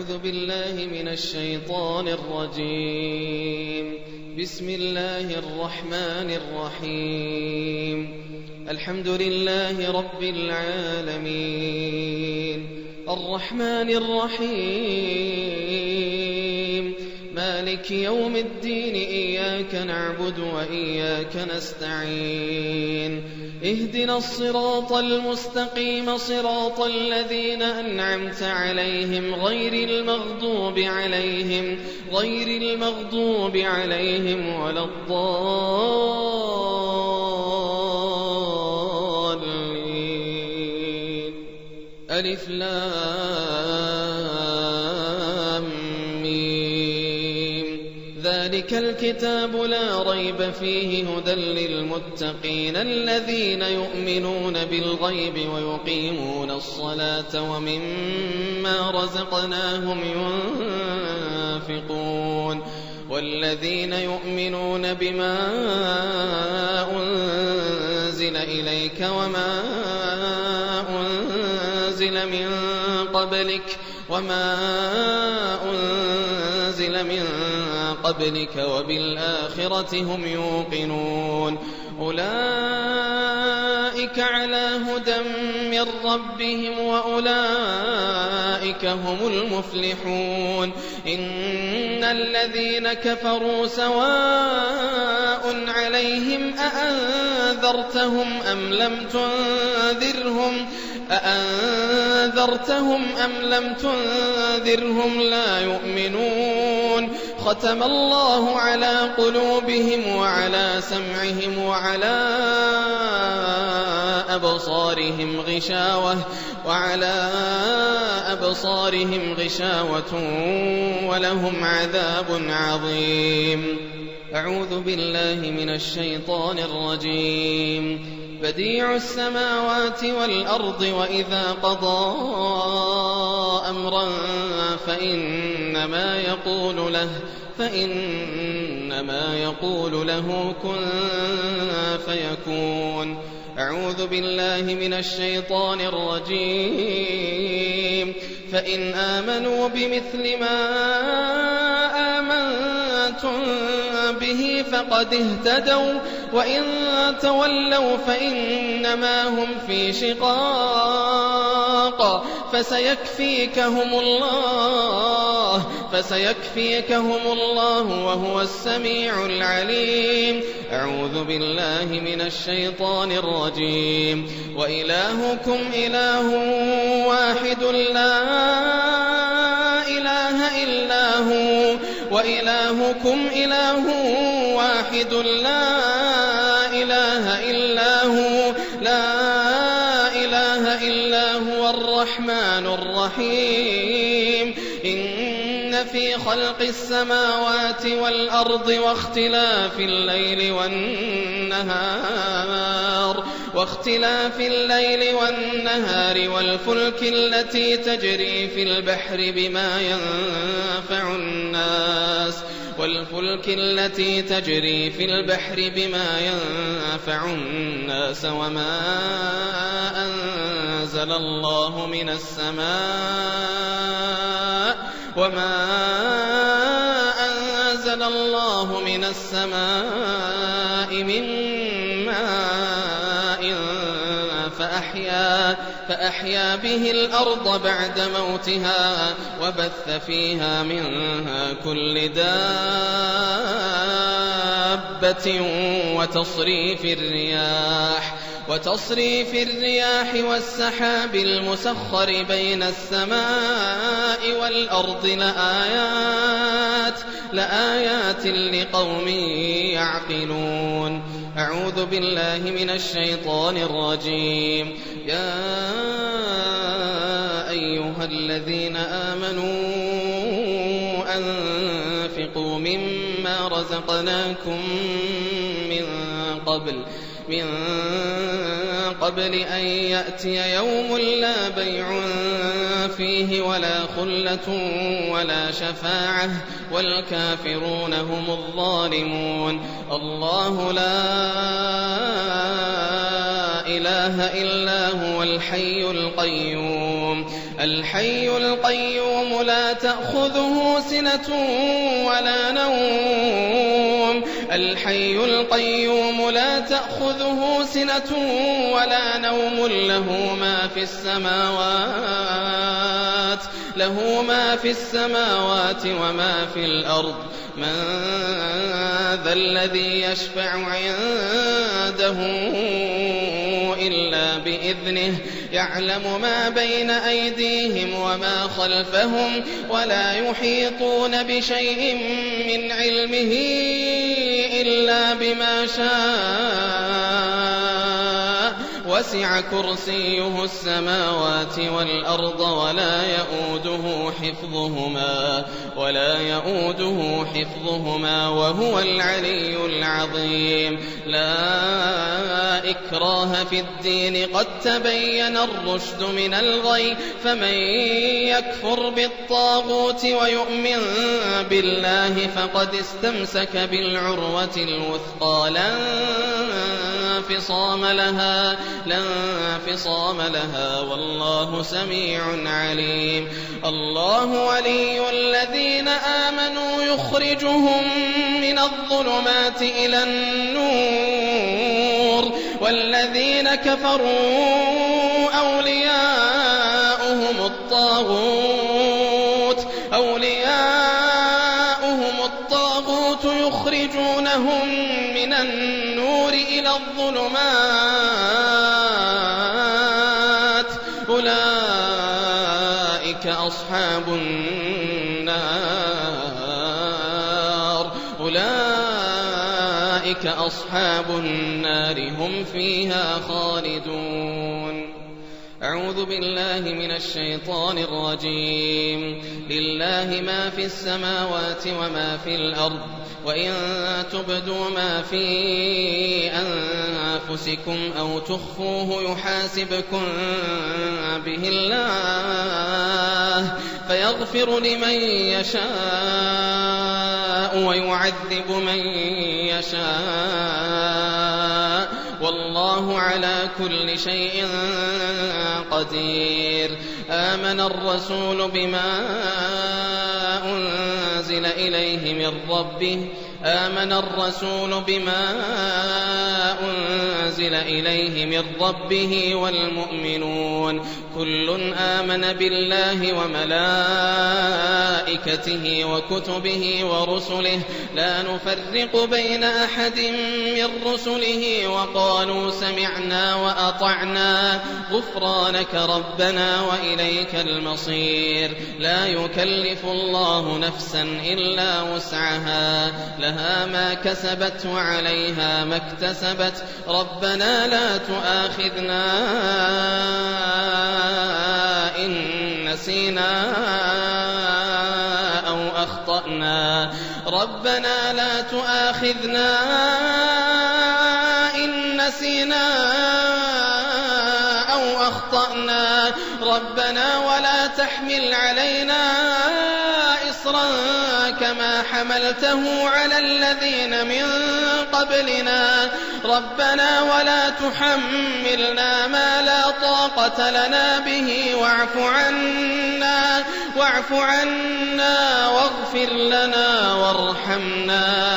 أعوذ بالله من الشيطان الرجيم. بسم الله الرحمن الرحيم. الحمد لله رب العالمين، الرحمن الرحيم، مالك يوم الدين، إياك نعبد وإياك نستعين، اهدنا الصراط المستقيم، صراط الذين أنعمت عليهم غير المغضوب عليهم ولا الضالين. ألف لام ميم. ذلك الكتاب لا ريب فيه هدى للمتقين الذين يؤمنون بالغيب ويقيمون الصلاة ومما رزقناهم ينفقون. والذين يؤمنون بما أنزل إليك وما أنزل من قبلك وبالآخرة هم يوقنون. أولئك على هدى من ربهم وأولئك هم المفلحون. إن الذين كفروا سواء عليهم أأنذرتهم أم لم تنذرهم لا يؤمنون. ختم الله على قلوبهم وعلى سمعهم وعلى أبصارهم غشاوة ولهم عذاب عظيم. أعوذ بالله من الشيطان الرجيم. بديع السماوات والأرض، وإذا قضى أمرا فإنما يقول له كن فيكون. أعوذ بالله من الشيطان الرجيم. فإن آمنوا بمثل ما آمنتم به فقد اهتدوا، وإن تولوا فإنما هم في شقاق، فسيكفيكهم الله وهو السميع العليم. أعوذ بالله من الشيطان الرجيم. وإلهكم إله واحد لا إله إلا هو، وإلهكم إله واحد لا إله إلا هو الرحمن الرحيم. إن في خلق السماوات والأرض واختلاف الليل والفلك التي تجري في البحر بما ينفع الناس وما أنزل الله من السماء من ماء فأحيا به الأرض بعد موتها، وبث فيها من كل دابة، وتصريف الرياح والسحاب المسخر بين السماء والأرض لآيات لقوم يعقلون. أعوذ بالله من الشيطان الرجيم. يا أيها الذين آمنوا أنفقوا مما رزقناكم من قبل أن يأتي يوم لا بيع فيه ولا خلة ولا شفاعة والكافرون هم الظالمون. الله لا إله إلا هو الحي القيوم لا تأخذه سنة ولا نوم له ما في السماوات وما في الأرض من ذا الذي يشفع عنده إلا بإذنه يعلم ما بين أيديهم وما خلفهم ولا يحيطون بشيء من علمه إلا بما شاء وسع كرسيه السماوات والأرض ولا يؤوده حفظهما وهو العلي العظيم. لا إكراه في الدين قد تبين الرشد من الغي فمن يكفر بالطاغوت ويؤمن بالله فقد استمسك بالعروة الوثقى لا انفصام لها والله سميع عليم. الله ولي الذين آمنوا يخرجهم من الظلمات إلى النور والذين كفروا أولياؤهم الطاغوت يخرجونهم من النور إلى الظلمات أولئك أصحاب النار هم فيها خالدون. أعوذ بالله من الشيطان الرجيم. لله ما في السماوات وما في الأرض وإن تبدوا ما في أنفسكم أو تخفوه يحاسبكم به الله فيغفر لمن يشاء ويعذب من يشاء والله على كل شيء قدير. آمن الرسول بما أنزل إليه من ربه والمؤمنون كل آمن بالله وملائكته وكتبه ورسله لا نفرق بين أحد من رسله وقالوا سمعنا وأطعنا غفرانك ربنا وإليك المصير. لا يكلف الله نفسا إلا وسعها لها ما كسبت وعليها ما اكتسبت ربنا لا تؤاخذنا إن نسينا أو أخطأنا ربنا ولا تحمل علينا إصرا كما حملته على الذين من قبلنا ربنا ولا تحملنا ما لا طاقة لنا به واعف عنا واغفر لنا وارحمنا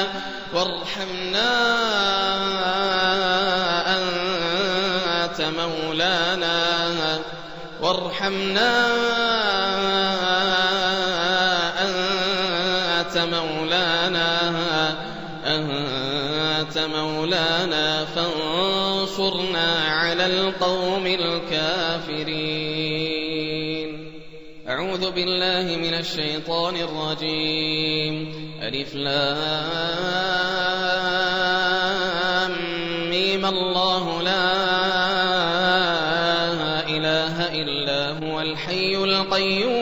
أنت مولانا فانصرنا على القوم الكافرين. أعوذ بالله من الشيطان الرجيم. ألف لام ميم الله لا إله إلا هو الحي القيوم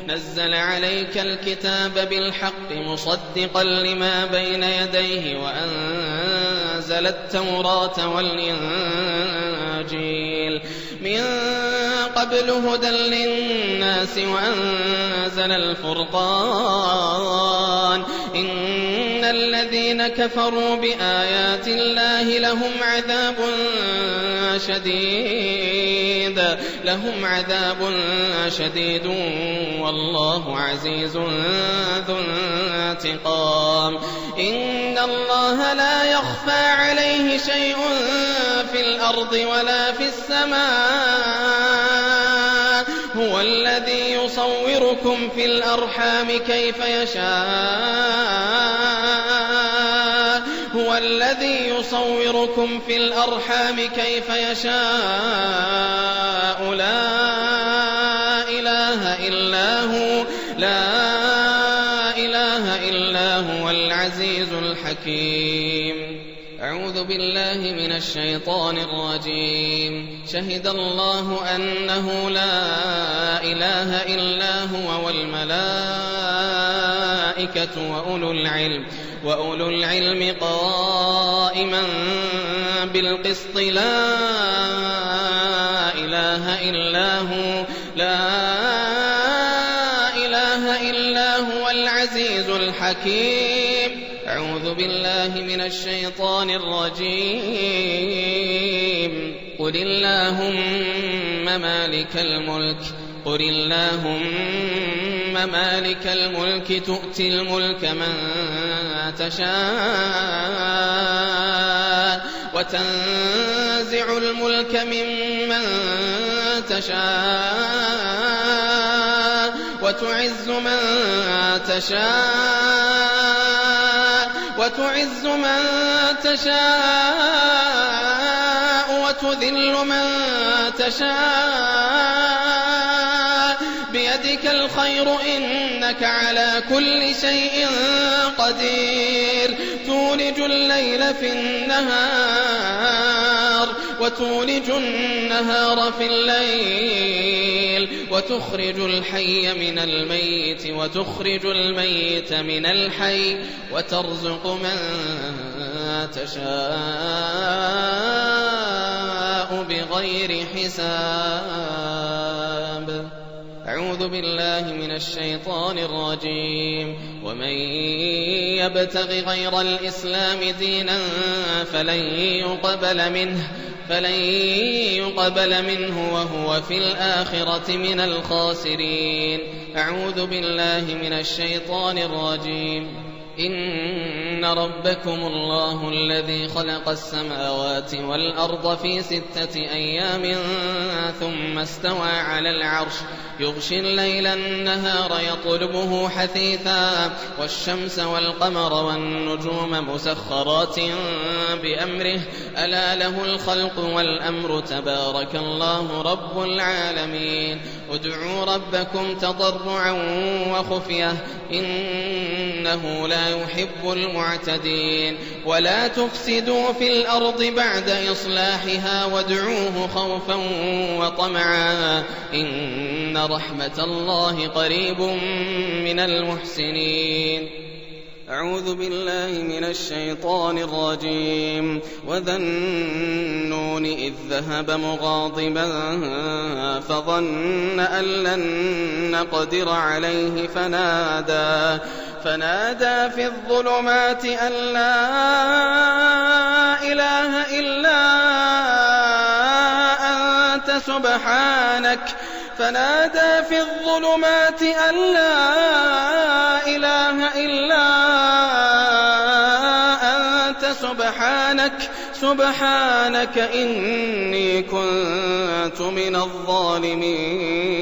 نزل عليك الكتاب بالحق مصدقا لما بين يديه وأنزل التوراة والإنجيل من قبل هدى للناس وأنزل الفرقان إن الذين كفروا بآيات الله لهم عذاب شديد والله عزيز ذو انتقام. إن الله لا يخفى عليه شيء في الأرض ولا في السماء. هو الذي يصوركم في الأرحام كيف يشاء لا إله إلا هو العزيز الحكيم. أعوذ بالله من الشيطان الرجيم. شهد الله أنه لا إله إلا هو والملائكة وأولو العلم قائما بالقسط لا إله إلا هو العزيز الحكيم. أعوذ بالله من الشيطان الرجيم. قل اللهم مالك الملك تؤتي الملك من تشاء وتنزع الملك ممن تشاء وتعز من تشاء وتذل من تشاء بيدك الخير إنك على كل شيء قدير. تولج الليل في النهار وتولج النهار في الليل وتخرج الحي من الميت وتخرج الميت من الحي وترزق من تشاء بغير حساب. أعوذ بالله من الشيطان الرجيم. ومن يبتغ غير الإسلام دينا فلن يقبل منه وهو في الآخرة من الخاسرين. أعوذ بالله من الشيطان الرجيم. إن ربكم الله الذي خلق السماوات والأرض في 6 أيام ثم استوى على العرش يغشي الليل النهار يطلبه حثيثا والشمس والقمر والنجوم مسخرات بأمره ألا له الخلق والأمر تبارك الله رب العالمين. ادعوا ربكم تضرعا وخفية إنه لا يحب المعتدين. ولا تفسدوا في الأرض بعد إصلاحها وادعوه خوفا وطمعا إن رحمة الله قريب من المحسنين. أعوذ بالله من الشيطان الرجيم. وذا النون إذ ذهب مغاضبا فظن أن لن نقدر عليه فنادى في الظلمات أن لا إله إلا أنت سبحانك إني كنت من الظالمين.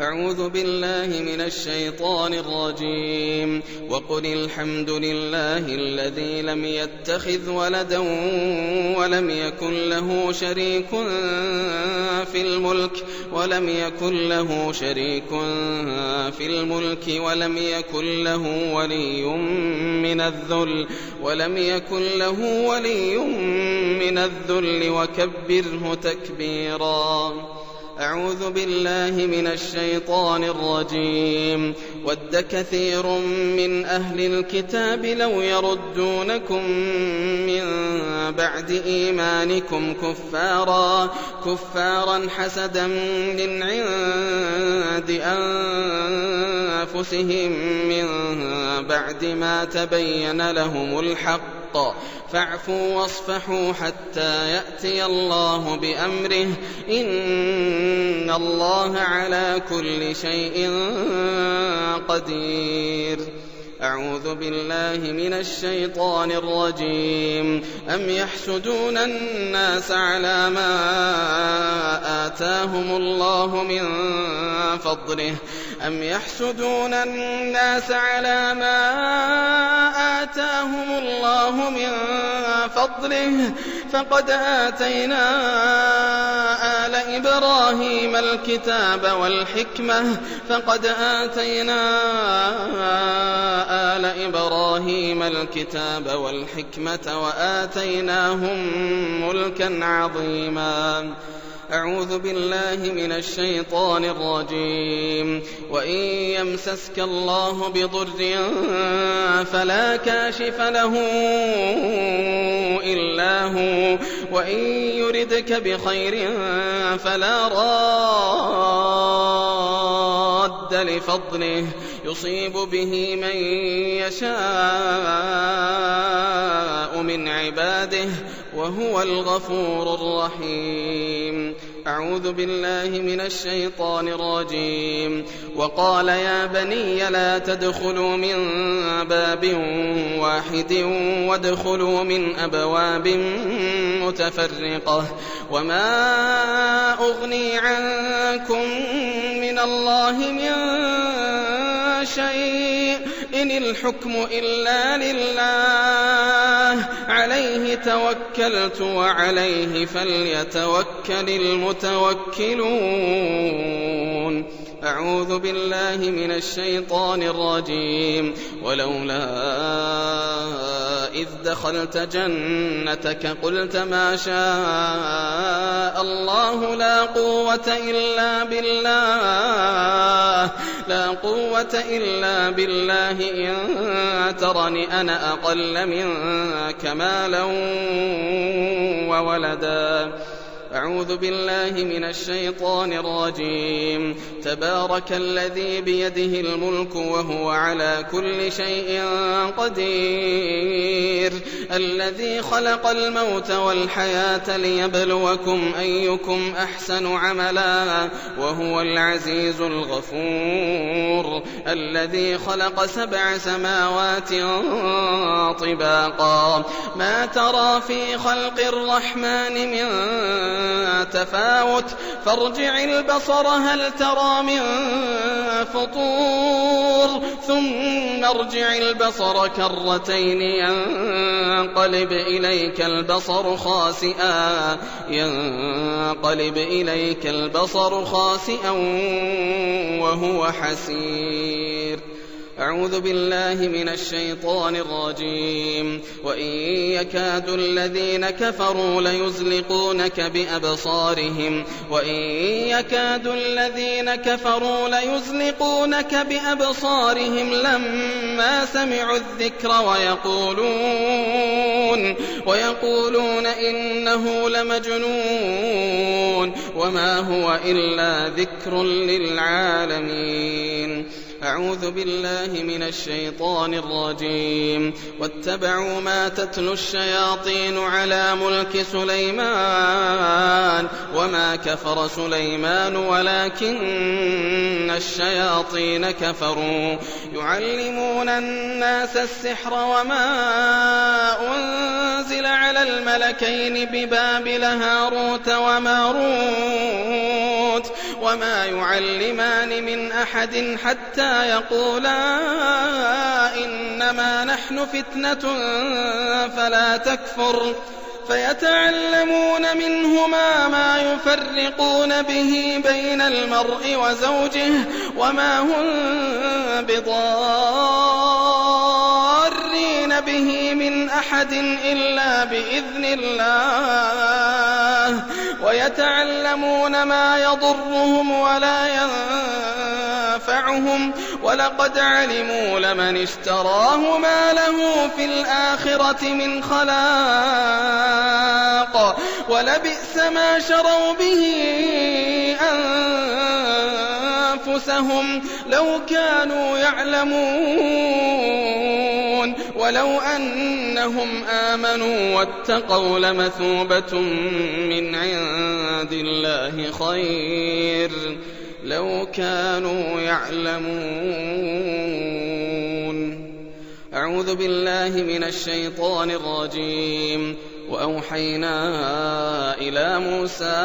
أعوذ بالله من الشيطان الرجيم. وقل الحمد لله الذي لم يتخذ ولدا ولم يكن له شريك في الملك ولم يكن له ولي من الذل وكبره تكبيرا. أعوذ بالله من الشيطان الرجيم. ود كثير من أهل الكتاب لو يردونكم من بعد إيمانكم كفارا حسدا من عند أنفسهم من بعد ما تبين لهم الحق فاعفوا واصفحوا حتى يأتي الله بأمره إن الله على كل شيء قدير. أعوذ بالله من الشيطان الرجيم. أم يحسدون الناس على ما آتاهم الله من فضله فقد آتينا آل إبراهيم الكتاب والحكمة وآتيناهم ملكا عظيما. أعوذ بالله من الشيطان الرجيم. وإن يمسسك الله بضر فلا كاشف له إلا هو وإن يردك بخير فلا راد لفضله يصيب به من يشاء من عباده وهو الغفور الرحيم. أعوذ بالله من الشيطان الرجيم. وقال يا بني لا تدخلوا من باب واحد وادخلوا من أبواب متفرقة وما أغني عنكم من الله من شيء إن الحكم إلا لله عليه توكلت وعليه فليتوكل المتوكلون. أعوذ بالله من الشيطان الرجيم. ولولا إذ دخلت جنتك قلت ما شاء الله لا قوة إلا بالله إن ترني أنا أقل منك مالا وولدا. أعوذ بالله من الشيطان الرجيم. تبارك الذي بيده الملك وهو على كل شيء قدير. الذي خلق الموت والحياة ليبلوكم أيكم أحسن عملا وهو العزيز الغفور. الذي خلق 7 سماوات طباقا ما ترى في خلق الرحمن من تفاوت فارجع البصر هل ترى من فطور ثم ارجع البصر كرتين ينقلب إليك البصر خاسئا وهو حسير. أعوذ بالله من الشيطان الرجيم. وإن يكاد الذين كفروا ليزلقونك بأبصارهم لما سمعوا الذكر ويقولون إنه لمجنون وما هو إلا ذكر للعالمين. أعوذ بالله من الشيطان الرجيم. واتبعوا ما تتلو الشياطين على ملك سليمان وما كفر سليمان ولكن الشياطين كفروا يعلمون الناس السحر وما أنزل على الملكين ببابل هاروت وماروت وما يعلمان من أحد حتى يقولا إنما نحن فتنة فلا تكفر فيتعلمون منهما ما يفرقون به بين المرء وزوجه وما هم بضارين به من أحد إلا بإذن الله فيتعلمون ما يضرهم ولا ينفعهم ولقد علموا لمن اشتراه ما له في الآخرة من خلاق ولبئس ما شروا به أنفسهم لو كانوا يعلمون ولو أنهم آمنوا واتقوا لمثوبة من عند الله خير لو كانوا يعلمون. أعوذ بالله من الشيطان الرجيم. وأوحينا إلى موسى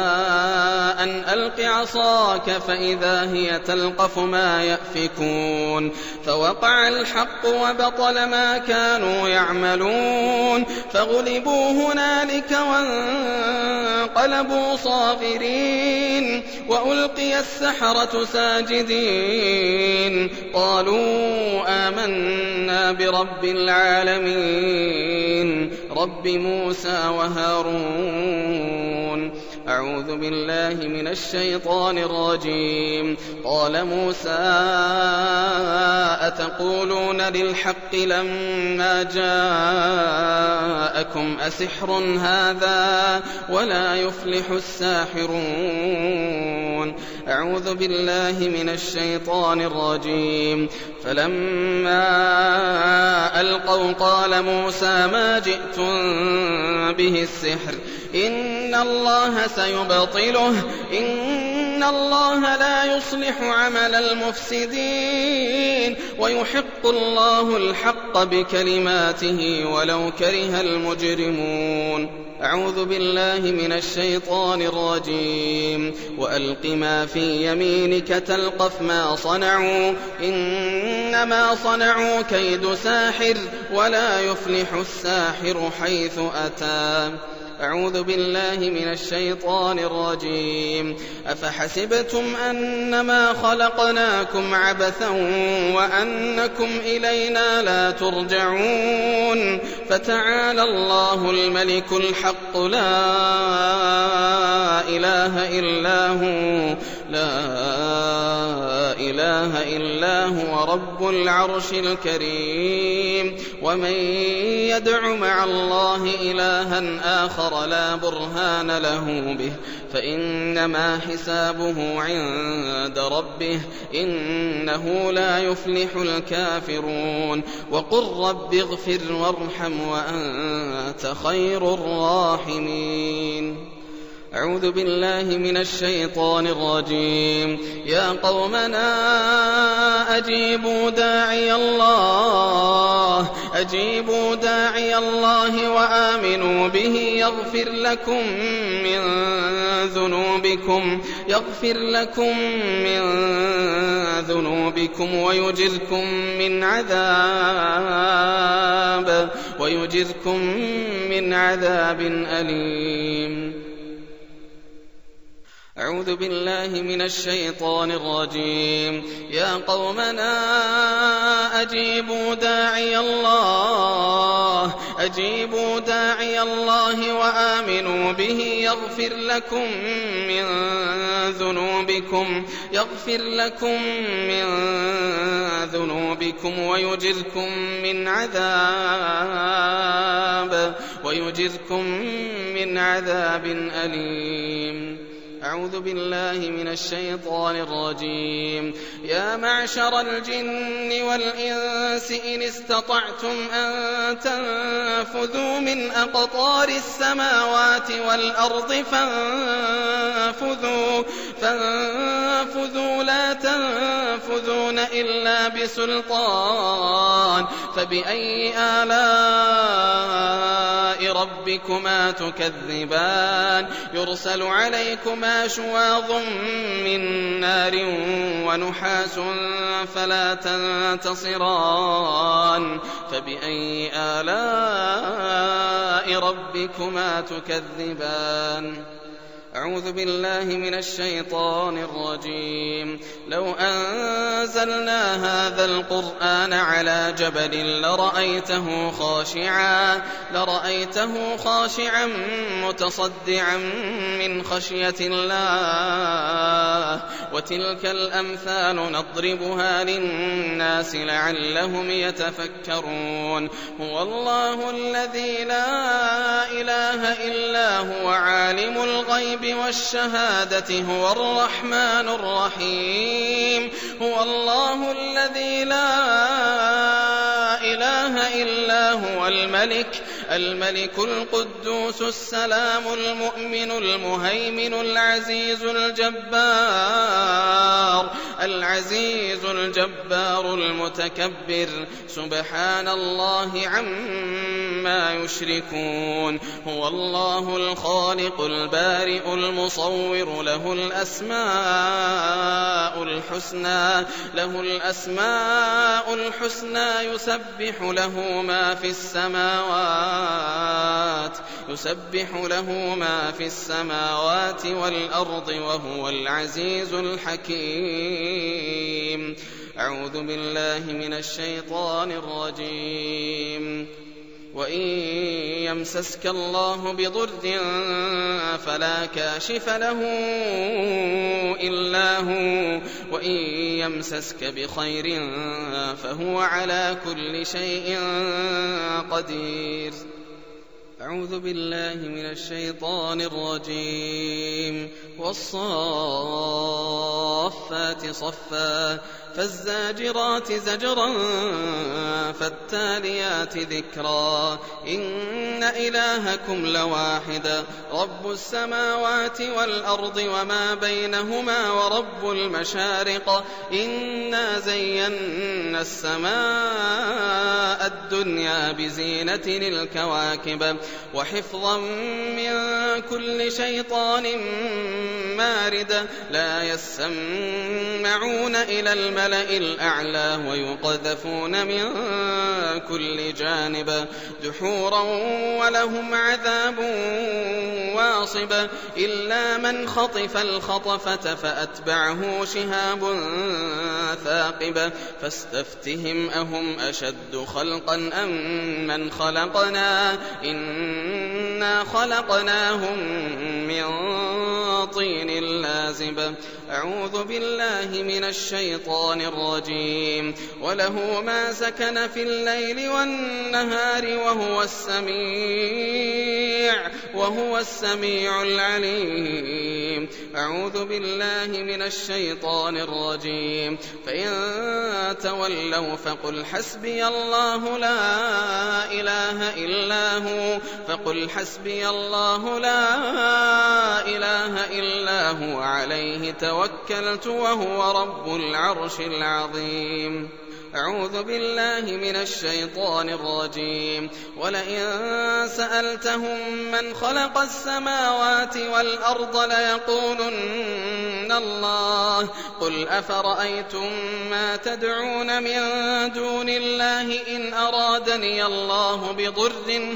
أن ألق عصاك فإذا هي تلقف ما يأفكون فوقع الحق وبطل ما كانوا يعملون فغلبوا هنالك وانقلبوا صاغرين وألقي السحرة ساجدين قالوا آمنا برب العالمين رب موسى وهارون. أعوذ بالله من الشيطان الرجيم. قال موسى أتقولون للحق لما جاءكم أسحر هذا ولا يفلح الساحرون. أعوذ بالله من الشيطان الرجيم. فلما ألقوا قال موسى ما جئتم به السحر إن الله سيبطله إن الله لا يصلح عمل المفسدين ويحق الله الحق بكلماته ولو كره المجرمون. أعوذ بالله من الشيطان الرجيم. وألق ما في يمينك تلقف ما صنعوا إنما صنعوا كيد ساحر ولا يفلح الساحر حيث أتى. أعوذ بالله من الشيطان الرجيم. أفحسبتم أنما خلقناكم عبثا وأنكم إلينا لا ترجعون فتعالى الله الملك الحق لا إله إلا هو رب العرش الكريم. ومن يدع مع الله إلها آخر لا برهان له به فإنما حسابه عند ربه إنه لا يفلح الكافرون. وقل رب اغفر وارحم وأنت خير الراحمين. أعوذ بالله من الشيطان الرجيم. يا قومنا أجيبوا داعي الله وآمنوا به يغفر لكم من ذنوبكم ويجركم من عذاب أليم. أعوذ بالله من الشيطان الرجيم. يا قومنا أجيبوا داعي الله وآمنوا به يغفر لكم من ذنوبكم ويجركم من عذاب أليم. أعوذ بالله من الشيطان الرجيم. يا معشر الجن والإنس إن استطعتم أن تنفذوا من أقطار السماوات والأرض فانفذوا لا تنفذون إلا بسلطان فبأي آلاء ربكما تكذبان يرسل عليكما شواظ من نار ونحاس فلا تنتصران فبأي آلاء ربكما تكذبان. أعوذ بالله من الشيطان الرجيم. لو أنزلنا هذا القرآن على جبل لرأيته خاشعا متصدعا من خشية الله. وتلك الأمثال نضربها للناس لعلهم يتفكرون. هو الله الذي لا إله إلا هو عالم الغيب والشهادة هو الرحمن الرحيم. هو الله الذي لا إله إلا هو الملك القدوس السلام المؤمن المهيمن العزيز الجبار المتكبر. سبحان الله عما يشركون. هو الله الخالق البارئ المصور له الأسماء الحسنى يسبح له ما في السماوات والأرض وهو العزيز الحكيم. أعوذ بالله من الشيطان الرجيم. وإن يمسسك الله بضر فلا كاشف له إلا هو وإن يمسسك بخير فهو على كل شيء قدير. أعوذ بالله من الشيطان الرجيم. والصافات صفا فالزاجرات زجرا فالتاليات ذكرا. إن إلهكم لواحد رب السماوات والأرض وما بينهما ورب المشارق. إنا زينا السماء الدنيا بزينة الكواكب وحفظا من كل شيطان مارد. لا يسمعون إلى الملأ الأعلى ويقذفون من كل جانب دحورا ولهم عذاب واصب. إلا من خطف الخطفة فأتبعه شهاب ثاقب. فاستفتهم أهم أشد خلقا أم من خلقنا إنا خلقناهم من طين لازب. أعوذ بالله من الشيطان الرجيم. وله ما سكن في الليل والنهار وهو السميع العليم. أعوذ بالله من الشيطان الرجيم. فإن تولوا فقل حسبي الله لا إله إلا هو عليه توكلت وهو رب العرش العظيم. أعوذ بالله من الشيطان الرجيم. ولئن سألتهم من خلق السماوات والأرض ليقولن الله. قل أفرأيتم ما تدعون من دون الله إن أرادني الله بضر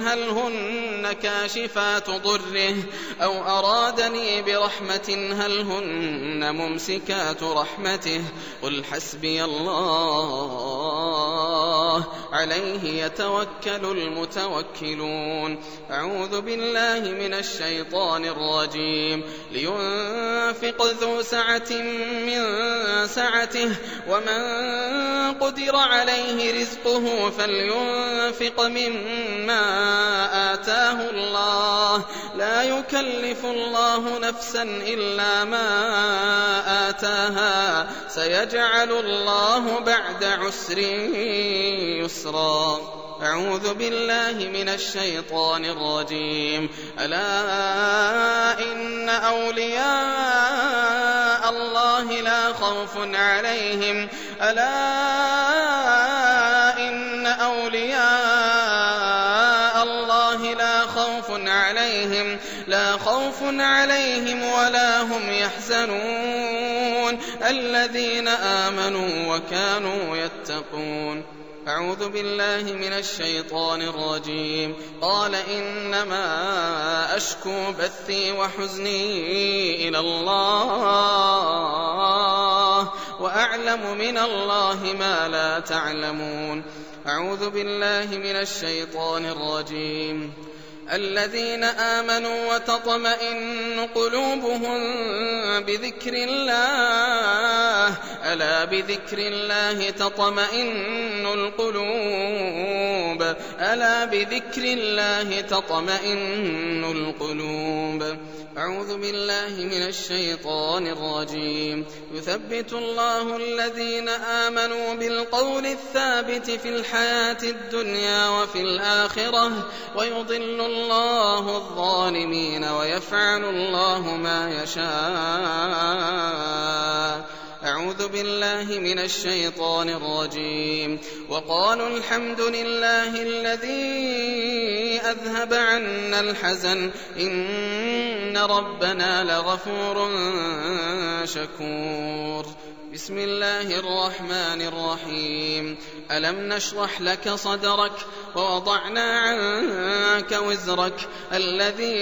هل هن كاشفات ضره أو أرادني برحمة هل هن ممسكات رحمته. قل حسبي الله عليه يتوكل المتوكلون. أعوذ بالله من الشيطان الرجيم. لينفق ذو سعة من سعته ومن قدر عليه رزقه فلينفق مما آتاه الله. لا يكلف الله نفسا إلا ما آتاها. سيجعل الله بعد عسر يسرا. أعوذ بالله من الشيطان الرجيم. ألا إن أولياء الله لا خوف عليهم لا خوف عليهم ولا هم يحزنون. الذين آمنوا وكانوا يتقون. أعوذ بالله من الشيطان الرجيم. قال إنما أشكو بثي وحزني إلى الله وأعلم من الله ما لا تعلمون. أعوذ بالله من الشيطان الرجيم. الذين آمنوا وتطمئن قلوبهم بذكر الله ألا بذكر الله تطمئن القلوب ألا بذكر الله تطمئن القلوب. أعوذ بالله من الشيطان الرجيم. يثبت الله الذين آمنوا بالقول الثابت في الحياة الدنيا وفي الآخرة ويضل الله الظالمين ويفعل الله ما يشاء. أعوذ بالله من الشيطان الرجيم. وقالوا الحمد لله الذي أذهب عنا الحزن إن ربنا لغفور شكور. بسم الله الرحمن الرحيم. ألم نشرح لك صدرك ووضعنا عنك وزرك الذي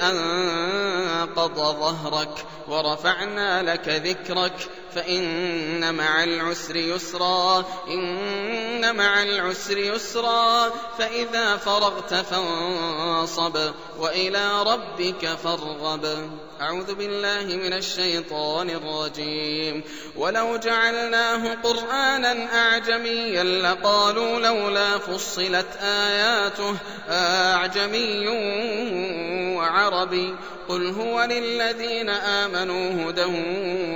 أنقض ظهرك ورفعنا لك ذكرك فإن مع العسر يسرا إن مع العسر يسرا فإذا فرغت فانصب وإلى ربك فارغب. أعوذ بالله من الشيطان الرجيم. ولو جعلناه قرآنا أعجميا لقالوا لولا فصلت آياته أعجمي وعربي قل هو للذين آمنوا هدى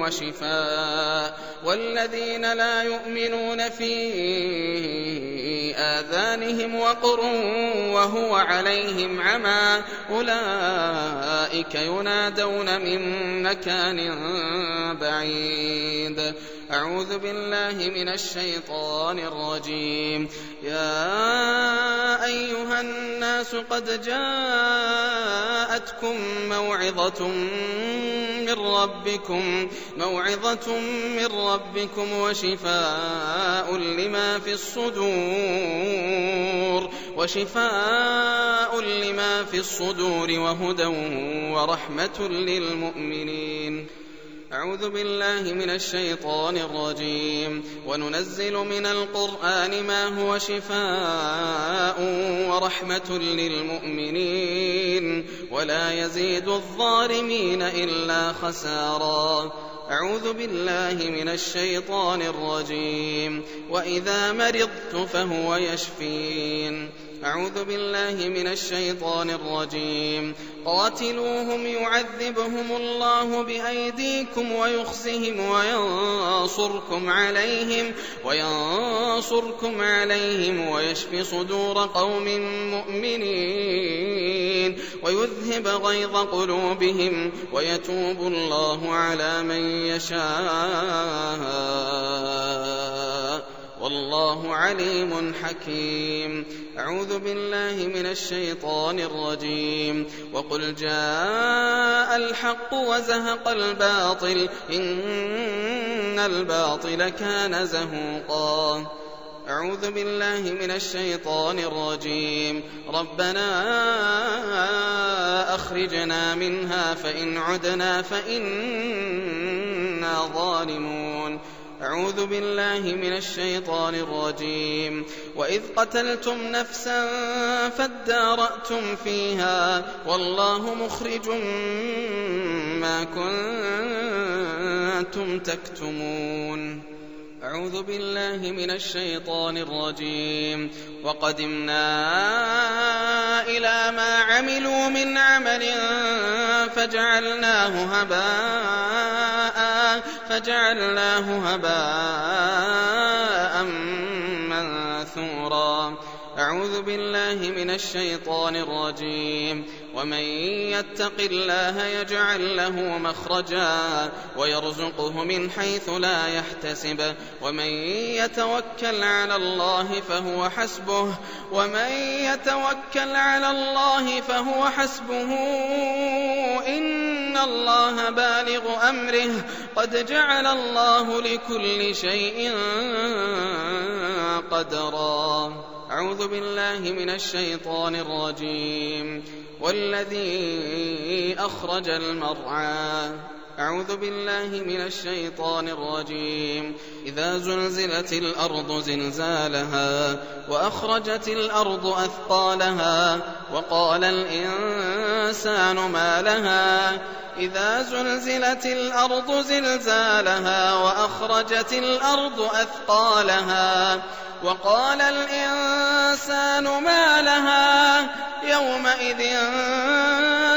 وشفاء والذين لا يؤمنون في آذانهم وقر وهو عليهم عمى أولئك ينادون من مكان بعيد. أعوذ بالله من الشيطان الرجيم. يا أيها الناس قد جاءتكم موعظة من ربكم وشفاء لما في الصدور وهدى ورحمة للمؤمنين. أعوذ بالله من الشيطان الرجيم. وننزل من القرآن ما هو شفاء ورحمة للمؤمنين ولا يزيد الظالمين إلا خسارا. أعوذ بالله من الشيطان الرجيم. وإذا مرضت فهو يشفين. أعوذ بالله من الشيطان الرجيم. قاتلوهم يعذبهم الله بأيديكم ويخزهم وينصركم عليهم ويشف صدور قوم مؤمنين ويذهب غيظ قلوبهم ويتوب الله على من يشاء والله عليم حكيم. أعوذ بالله من الشيطان الرجيم. وقل جاء الحق وزهق الباطل إن الباطل كان زهوقا. أعوذ بالله من الشيطان الرجيم. ربنا أخرجنا منها فإن عدنا فإنا ظالمون. أعوذ بالله من الشيطان الرجيم. وإذ قتلتم نفسا فادارأتم فيها والله مخرج ما كنتم تكتمون. أعوذ بالله من الشيطان الرجيم. وقدمنا إلى ما عملوا من عمل فجعلناه هباء منثورا. أعوذ بالله من الشيطان الرجيم. ومن يتق الله يجعل له مخرجا ويرزقه من حيث لا يحتسب ومن يتوكل على الله فهو حسبه إن الله بالغ أمره قد جعل الله لكل شيء قدرا. أعوذ بالله من الشيطان الرجيم. والذي أخرج المرعى. أعوذ بالله من الشيطان الرجيم. إذا زلزلت الأرض زلزالها وأخرجت الأرض أثقالها وقال الإنسان ما لها. إذا زلزلت الأرض زلزالها وأخرجت الأرض أثقالها وقال الإنسان ما لها. يومئذ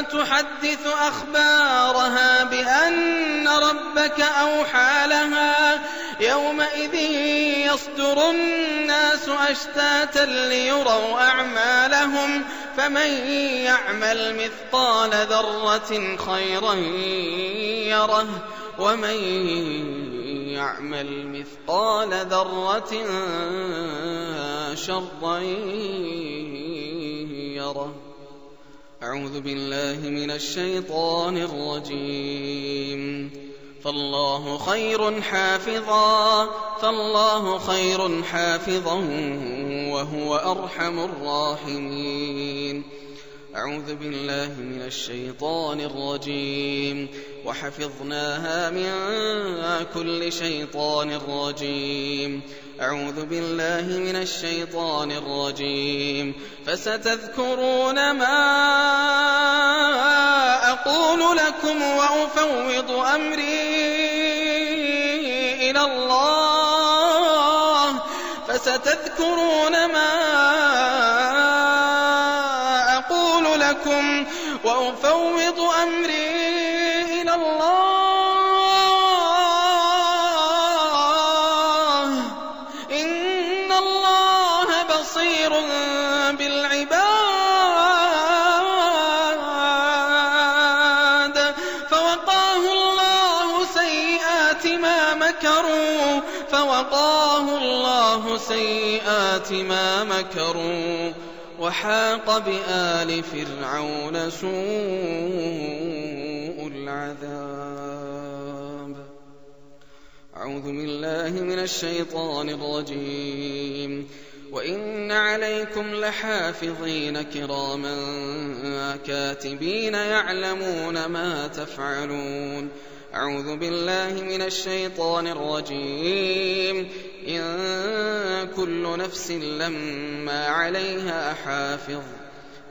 تحدث أخبارها بأن ربك أوحى لها. يومئذ يصدر الناس أشتاتا ليروا أعمالهم فمن يعمل مثقال ذرة خيرا يره ومن يعمل مثقال ذرة شرا يره. أعوذ بالله من الشيطان الرجيم. فالله خير حافظا وهو أرحم الراحمين. أعوذ بالله من الشيطان الرجيم. وحفظناها من كل شيطان رجيم. أعوذ بالله من الشيطان الرجيم. فستذكرون ما أقول لكم وأفوض أمري إلى الله. فستذكرون ما أقول لكم وأفوض أمري إلى الله. إن الله بصير بالعباد. فوقاه الله سيئات ما مكروا وحاق بآل فرعون سوء العذاب. أعوذ بالله من الشيطان الرجيم. وإن عليكم لحافظين كراما كاتبين يعلمون ما تفعلون. أعوذ بالله من الشيطان الرجيم. إن كل نفس لما عليها حافظ.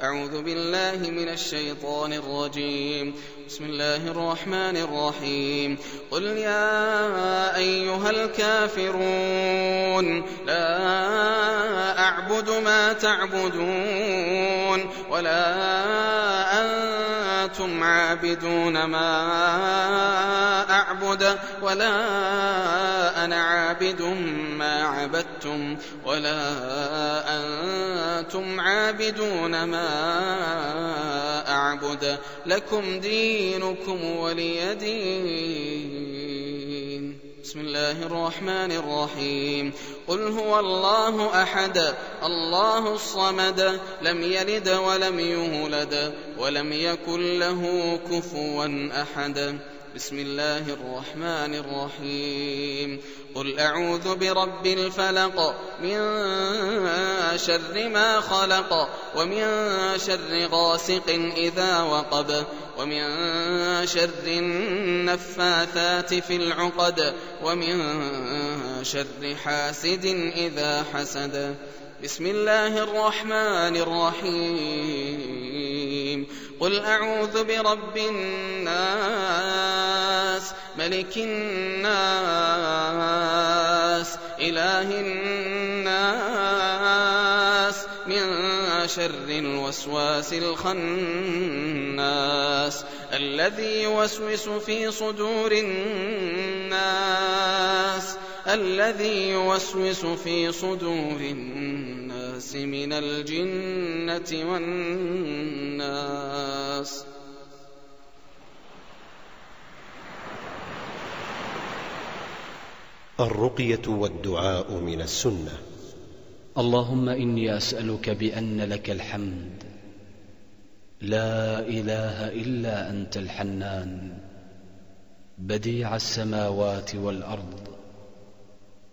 أعوذ بالله من الشيطان الرجيم. بسم الله الرحمن الرحيم. قل يا أيها الكافرون لا أعبد ما تعبدون ولا أنتم عابدون ما أعبد ولا أنا عابد ما عبدتم ولا أنتم عابدون ما أعبد لكم دينكم ولي دين. بسم الله الرحمن الرحيم. قل هو الله أحد الله الصمد لم يلد ولم يولد ولم يكن له كفوا أحد. بسم الله الرحمن الرحيم. قل أعوذ برب الفلق من شر ما خلق ومن شر غاسق إذا وقب ومن شر النفاثات في العقد ومن شر حاسد إذا حسد. بسم الله الرحمن الرحيم. قل أعوذ برب الناس ملك الناس إله الناس من شر الوسواس الخناس الذي يوسوس في صدور الناس من الجنة والناس. الرقية والدعاء من السنة. اللهم إني أسألك بأن لك الحمد لا إله إلا أنت الحنان بديع السماوات والأرض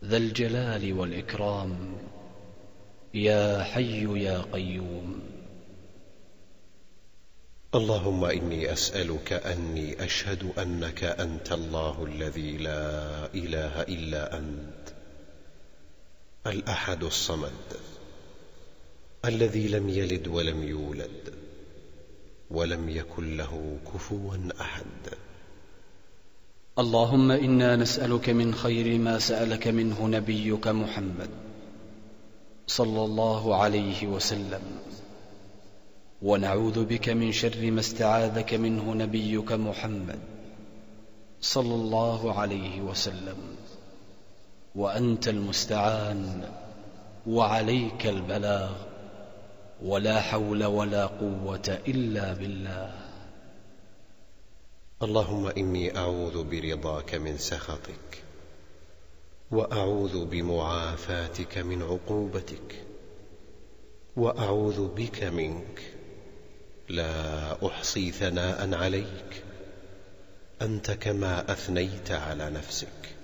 ذا الجلال والإكرام يا حي يا قيوم. اللهم إني أسألك أني أشهد أنك أنت الله الذي لا إله إلا أنت، الأحد الصمد، الذي لم يلد ولم يولد ولم يكن له كفوا أحد. اللهم إنا نسألك من خير ما سألك منه نبيك محمد صلى الله عليه وسلم، ونعوذ بك من شر ما استعاذك منه نبيك محمد صلى الله عليه وسلم، وأنت المستعان وعليك البلاغ، ولا حول ولا قوة إلا بالله. اللهم إني أعوذ برضاك من سخطك، وأعوذ بمعافاتك من عقوبتك، وأعوذ بك منك، لا أحصي ثناء عليك أنت كما أثنيت على نفسك.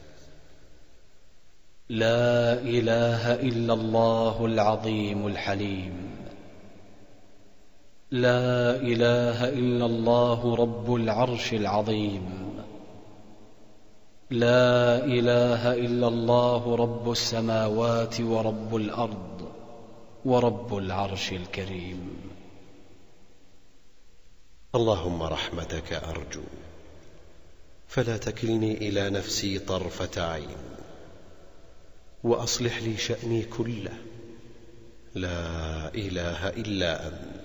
لا إله إلا الله العظيم الحليم، لا إله إلا الله رب العرش العظيم، لا إله إلا الله رب السماوات ورب الأرض ورب العرش الكريم. اللهم رحمتك أرجو، فلا تكلني إلى نفسي طرفة عين، وأصلح لي شأني كله، لا إله إلا أنت.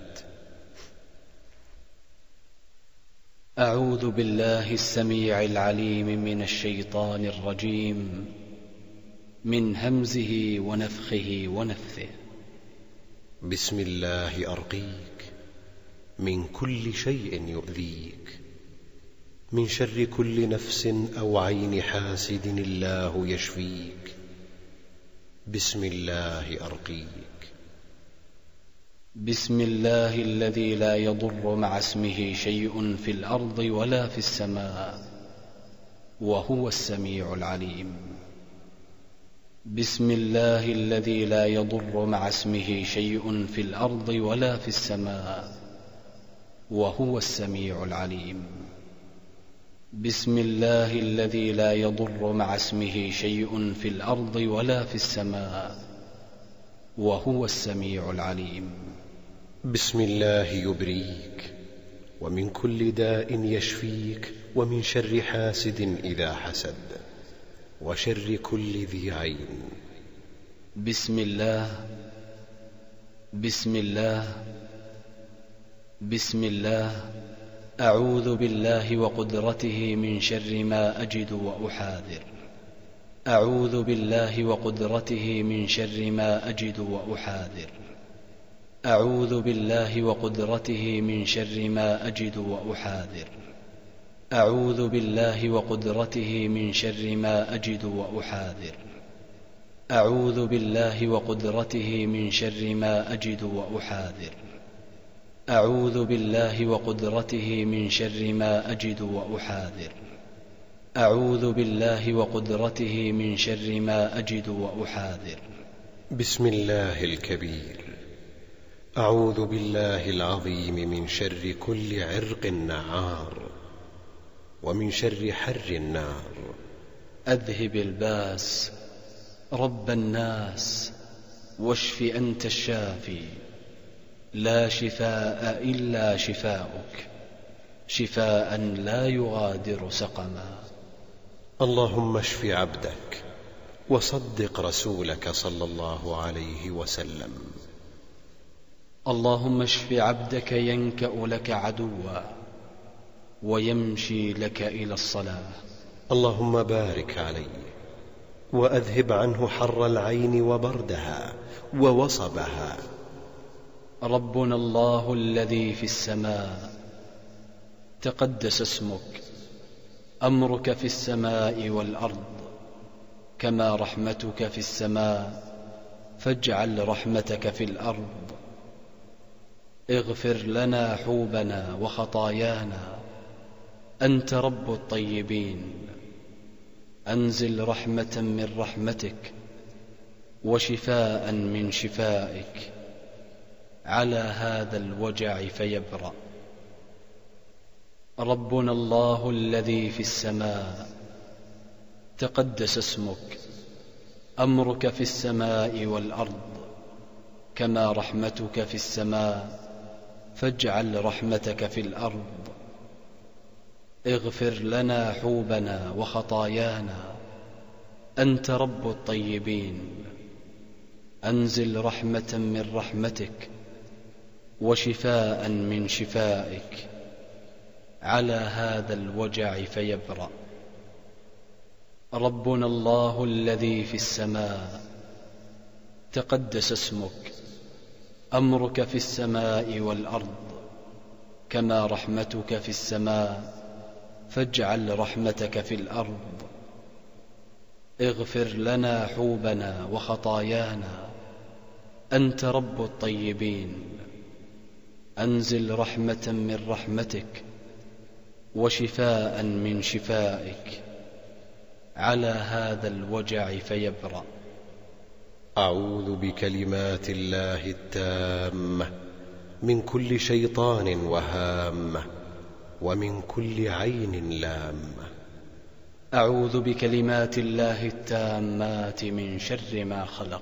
أعوذ بالله السميع العليم من الشيطان الرجيم، من همزه ونفخه ونفثه. بسم الله أرقيك من كل شيء يؤذيك، من شر كل نفس أو عين حاسد الله يشفيك. بسم الله أرقيك. بسم الله الذي لا يضر مع اسمه شيء في الأرض ولا في السماء، وهو السميع العليم. بسم الله الذي لا يضر مع اسمه شيء في الأرض ولا في السماء، وهو السميع العليم. بسم الله الذي لا يضر مع اسمه شيء في الأرض ولا في السماء، وهو السميع العليم. بسم الله يبريك، ومن كل داء يشفيك، ومن شر حاسد إذا حسد، وشر كل ذي عين. بسم الله، بسم الله، بسم الله. أعوذ بالله وقدرته من شر ما أجد وأحاذر. أعوذ بالله وقدرته من شر ما أجد وأحاذر. أعوذ بالله وقدرته من شر ما أجد وأحاذر. أعوذ بالله وقدرته من شر ما أجد وأحاذر. أعوذ بالله وقدرته من شر ما أجد وأحاذر. أعوذ بالله وقدرته من شر ما أجد وأحاذر. أعوذ بالله وقدرته من شر ما أجد وأحاذر. بسم الله الكبير. أعوذ بالله العظيم من شر كل عرق نعار، ومن شر حر النار. أذهب الباس رب الناس، واشف أنت الشافي، لا شفاء إلا شفاؤك، شفاء لا يغادر سقما. اللهم اشف عبدك، وصدق رسولك صلى الله عليه وسلم. اللهم اشف عبدك ينكأ لك عدوا، ويمشي لك إلى الصلاة. اللهم بارك عليه، وأذهب عنه حر العين وبردها ووصبها. ربنا الله الذي في السماء، تقدس اسمك، أمرك في السماء والأرض، كما رحمتك في السماء، فاجعل رحمتك في الأرض. اغفر لنا حوبنا وخطايانا، أنت رب الطيبين. أنزل رحمة من رحمتك، وشفاء من شفائك على هذا الوجع فيبرأ. ربنا الله الذي في السماء، تقدس اسمك، أمرك في السماء والأرض، كما رحمتك في السماء، فاجعل رحمتك في الأرض. اغفر لنا حوبنا وخطايانا، أنت رب الطيبين. أنزل رحمة من رحمتك وشفاء من شفائك على هذا الوجع فيبرأ. ربنا الله الذي في السماء، تقدس اسمك، أمرك في السماء والأرض، كما رحمتك في السماء، فاجعل رحمتك في الأرض. اغفر لنا حوبنا وخطايانا، أنت رب الطيبين. أنزل رحمة من رحمتك وشفاء من شفائك على هذا الوجع فيبرأ. أعوذ بكلمات الله التامة من كل شيطان وهامة ومن كل عين لامة. أعوذ بكلمات الله التامات من شر ما خلق.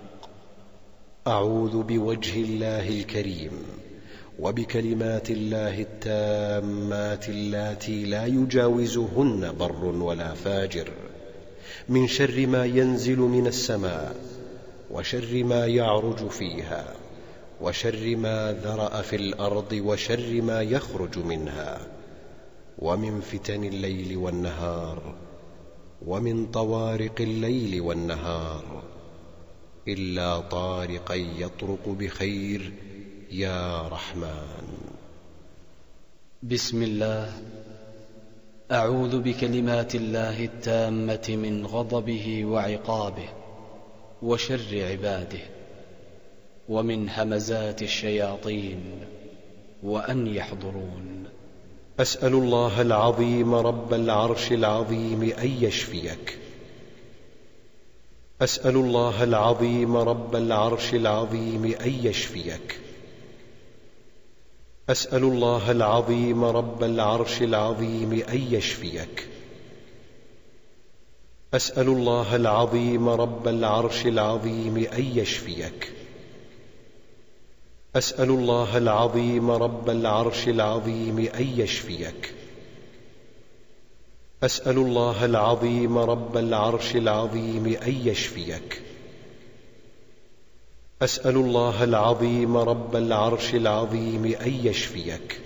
أعوذ بوجه الله الكريم وبكلمات الله التامات اللاتي لا يجاوزهن بر ولا فاجر، من شر ما ينزل من السماء، وشر ما يعرج فيها، وشر ما ذرأ في الأرض، وشر ما يخرج منها، ومن فتن الليل والنهار، ومن طوارق الليل والنهار، إلا طارقا يطرق بخير يا رحمن. بسم الله. أعوذ بكلمات الله التامة من غضبه وعقابه وشر عباده، ومن همزات الشياطين، وأن يحضرون. أسأل الله العظيم رب العرش العظيم أن يشفيك. أسأل الله العظيم رب العرش العظيم أن يشفيك. أسأل الله العظيم رب العرش العظيم أن يشفيك. أسأل الله العظيم رب العرش العظيم أن يشفيك. أسأل الله العظيم رب العرش العظيم أن يشفيك. أسأل الله العظيم رب العرش العظيم أن يشفيك. أسأل الله العظيم رب العرش العظيم أن يشفيك.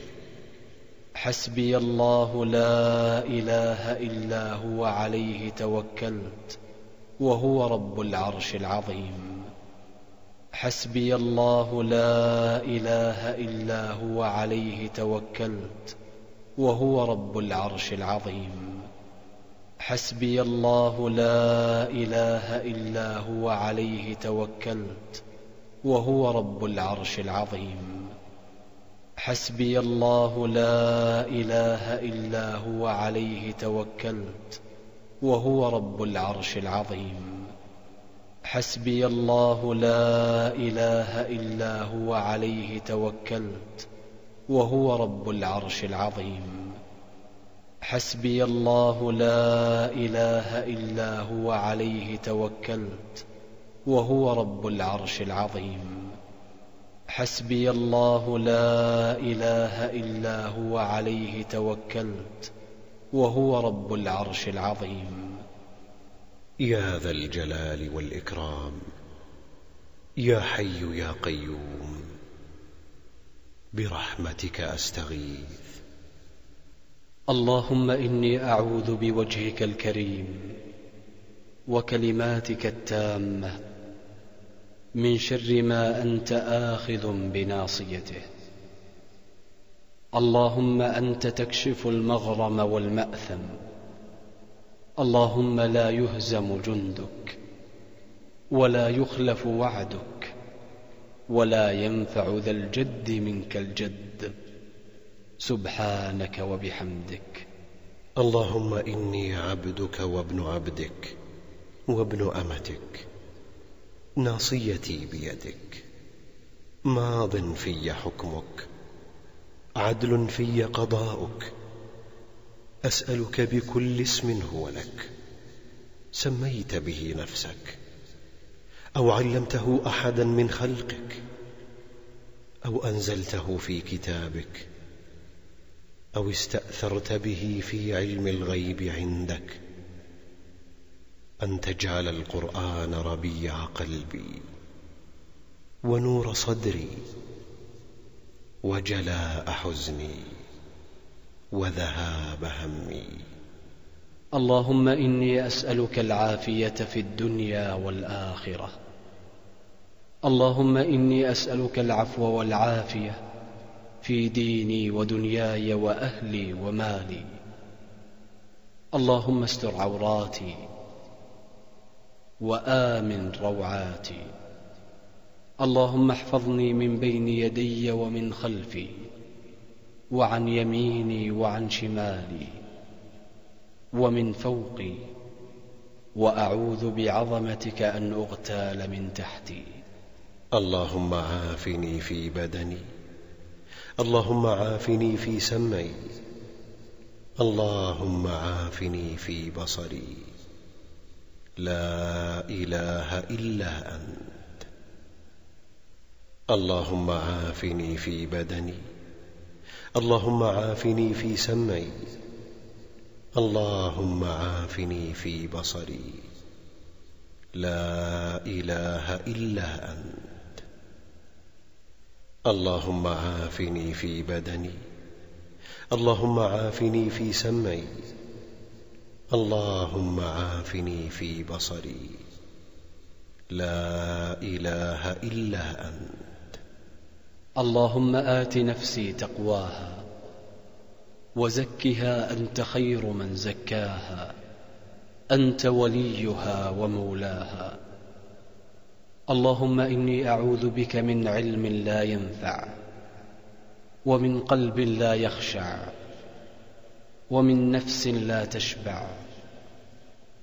حسبي الله لا إله إلا هو عليه توكلت وهو رب العرش العظيم. حسبي الله لا إله إلا هو عليه توكلت وهو رب العرش العظيم. حسبي الله لا إله إلا هو عليه توكلت وهو رب العرش العظيم. حسبي الله لا إله إلا هو عليه توكلت وهو رب العرش العظيم. حسبي الله لا إله إلا هو عليه توكلت وهو رب العرش العظيم. حسبي الله لا إله إلا هو عليه توكلت وهو رب العرش العظيم. حسبي الله لا إله إلا هو عليه توكلت وهو رب العرش العظيم. يا ذا الجلال والإكرام، يا حي يا قيوم، برحمتك أستغيث. اللهم إني أعوذ بوجهك الكريم وكلماتك التامة من شر ما أنت آخذ بناصيته. اللهم أنت تكشف المغرم والمأثم. اللهم لا يهزم جندك ولا يخلف وعدك ولا ينفع ذا الجد منك الجد، سبحانك وبحمدك. اللهم إني عبدك وابن عبدك وابن أمتك، ناصيتي بيدك، ماض في حكمك، عدل في قضاؤك. أسألك بكل اسم هو لك، سميت به نفسك أو علمته أحدا من خلقك أو أنزلته في كتابك أو استأثرت به في علم الغيب عندك، أن تجعل القرآن ربيع قلبي ونور صدري وجلاء حزني وذهاب همي. اللهم إني أسألك العافية في الدنيا والآخرة. اللهم إني أسألك العفو والعافية في ديني ودنياي وأهلي ومالي. اللهم استر عوراتي وآمن روعاتي. اللهم احفظني من بين يدي ومن خلفي وعن يميني وعن شمالي ومن فوقي، وأعوذ بعظمتك أن أغتال من تحتي. اللهم عافني في بدني، اللهم عافني في سمعي، اللهم عافني في بصري. لا إله إلا أنت. اللهم عافني في بدني، اللهم عافني في سمعي، اللهم عافني في بصري. لا إله إلا أنت. اللهم عافني في بدني، اللهم عافني في سمعي، اللهم عافني في بصري. لا إله إلا أنت. اللهم آت نفسي تقواها وزكها أنت خير من زكاها، أنت وليها ومولاها. اللهم إني أعوذ بك من علم لا ينفع، ومن قلب لا يخشع، ومن نفس لا تشبع،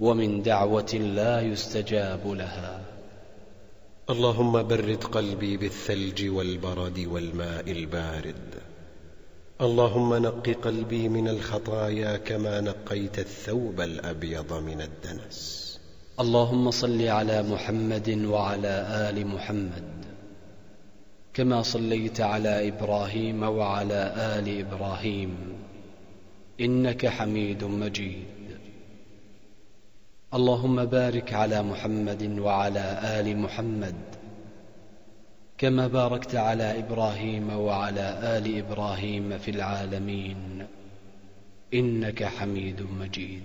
ومن دعوة لا يستجاب لها. اللهم برد قلبي بالثلج والبرد والماء البارد. اللهم نق قلبي من الخطايا كما نقيت الثوب الأبيض من الدنس. اللهم صل على محمد وعلى آل محمد كما صليت على إبراهيم وعلى آل إبراهيم إنك حميد مجيد. اللهم بارك على محمد وعلى آل محمد كما باركت على إبراهيم وعلى آل إبراهيم في العالمين إنك حميد مجيد.